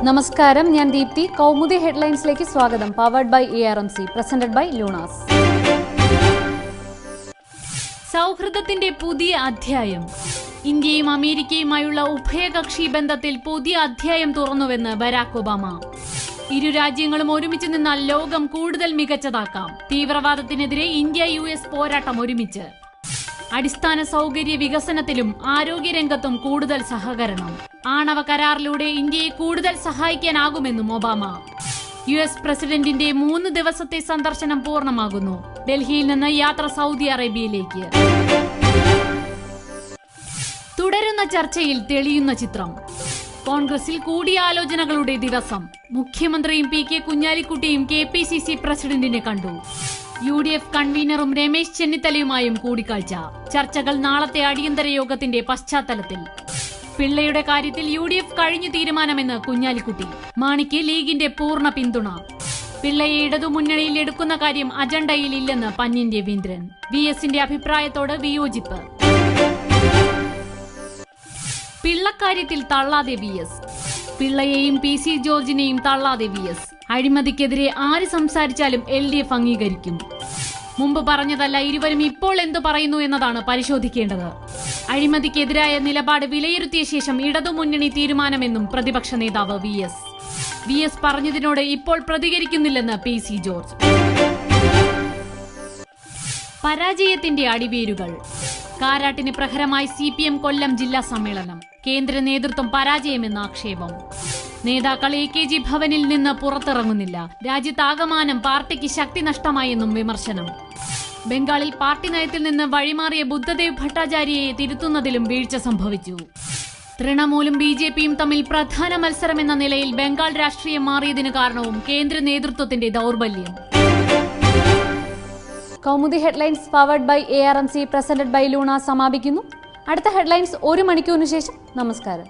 നമസ്കാരം, ഞാൻ ദീപ്തി. കൗമുദി ഹെഡ്ലൈൻസിലേക്ക് സ്വാഗതം. Powered by ARMC, presented by ലൂണാസ്. സൗഹൃദത്തിന്റെ പുതിയ അധ്യായം. ഇന്ത്യയും അമേരിക്കയുമായുള്ള ഉഭയകക്ഷി ബന്ധത്തിൽ പുതിയ അധ്യായം തുറന്നുവെന്ന് ബരാക് ഒബാമ. ഇരു രാജ്യങ്ങളും ഒരുമിച്ച് നിന്നാൽ ലോകം കൂടുതൽ മികച്ചതാക്കാം. തീവ്രവാദത്തിനെതിരെ ഇന്ത്യ US പോരാട്ടം ഒരുമിച്ച്. അടിസ്ഥാന സൗകര്യ വികസനത്തിലും ആരോഗ്യരംഗത്തും കൂടുതൽ സഹകരണം. ആണവ കരാറിലൂടെ ഇന്ത്യയെ കൂടുതൽ സഹായിക്കാനാകുമെന്നും ഒബാമ. US പ്രസിഡന്റിന്റെ 3 ദിവസത്തെ സന്ദർശനം പൂർണ്ണമാകുന്നു. ഡൽഹിയിൽ നിന്ന് യാത്ര സൗദി അറേബ്യയിലേക്ക്. തുടരുന്ന ചർച്ചയിൽ തെളിയുന്ന ചിത്രം. കോൺഗ്രസിൽ കൂടിയാലോചനകളുടെ ദിവസം. മുഖ്യമന്ത്രിയും PK കുഞ്ഞാലിക്കുട്ടിയും KPCC പ്രസിഡന്റിനെ കണ്ടു. UDF കൺവീനറും രമേശ് ചെന്നിത്തലയുമായും കൂടിക്കാഴ്ച. ചർച്ചകൾ നാളത്തെ അടിയന്തര യോഗത്തിന്റെ പശ്ചാത്തലത്തിൽ. പിള്ളയുടെ കാര്യത്തിൽ UDF കഴിഞ്ഞു തീരുമാനമെന്ന് കുഞ്ഞാലിക്കുട്ടി. മാണിക്ക് ലീഗിന്റെ പൂർണ്ണ പിന്തുണ. പിള്ളയെ ഇടതുമുന്നണിയിൽ എടുക്കുന്ന കാര്യം അജണ്ടയിൽ ഇല്ലെന്ന് പന്ന്യൻ രവീന്ദ്രൻ. VSന്റെ അഭിപ്രായത്തോട് വിയോജിപ്പ്. പിള്ളക്കാര്യത്തിൽ തള്ളാതെ VS. പിള്ളയെയും PC ജോർജിനെയും തള്ളാതെ VS. അഴിമതിക്കെതിരെ ആര് സംസാരിച്ചാലും LDF അംഗീകരിക്കും. മുമ്പ് പറഞ്ഞതല്ല, ഇരുവരും ഇപ്പോൾ എന്തു പറയുന്നു എന്നതാണ് പരിശോധിക്കേണ്ടത്. അഴിമതിക്കെതിരായ നിലപാട് വിലയിരുത്തിയ ശേഷം ഇടതുമുന്നണി തീരുമാനമെന്നും പ്രതിപക്ഷ നേതാവ് VS പറഞ്ഞതിനോട് ഇപ്പോൾ പ്രതികരിക്കുന്നില്ലെന്ന് PC ജോർജ്. പരാജയത്തിന്റെ അടിവേരുകൾ. കാരാട്ടിന് പ്രഹരമായി CPM കൊല്ലം ജില്ലാ സമ്മേളനം. കേന്ദ്ര നേതൃത്വം പരാജയമെന്ന ആക്ഷേപം. നേതാക്കൾ AKG ഭവനിൽ നിന്ന് പുറത്തിറങ്ങുന്നില്ല. രാജ്യത്താകമാനം പാർട്ടിക്ക് ശക്തി നഷ്ടമായെന്നും വിമർശനം. ബംഗാളിൽ പാർട്ടി നയത്തിൽ നിന്ന് വഴിമാറിയ ബുദ്ധദേവ് ഭട്ടാചാര്യയെ തിരുത്തുന്നതിലും വീഴ്ച സംഭവിച്ചു. തൃണമൂലും BJPയും തമ്മിൽ പ്രധാന മത്സരമെന്ന നിലയിൽ ബംഗാൾ രാഷ്ട്രീയം മാറിയതിന് കാരണവും കേന്ദ്ര നേതൃത്വത്തിന്റെ ദൗർബല്യം. Kaumudi headlines powered by ARMC, presented by Luna സമാപിക്കുന്നു. അടുത്ത ഹെഡ്ലൈൻസ് 1 മണിക്കൂറിന് ശേഷം. നമസ്കാരം.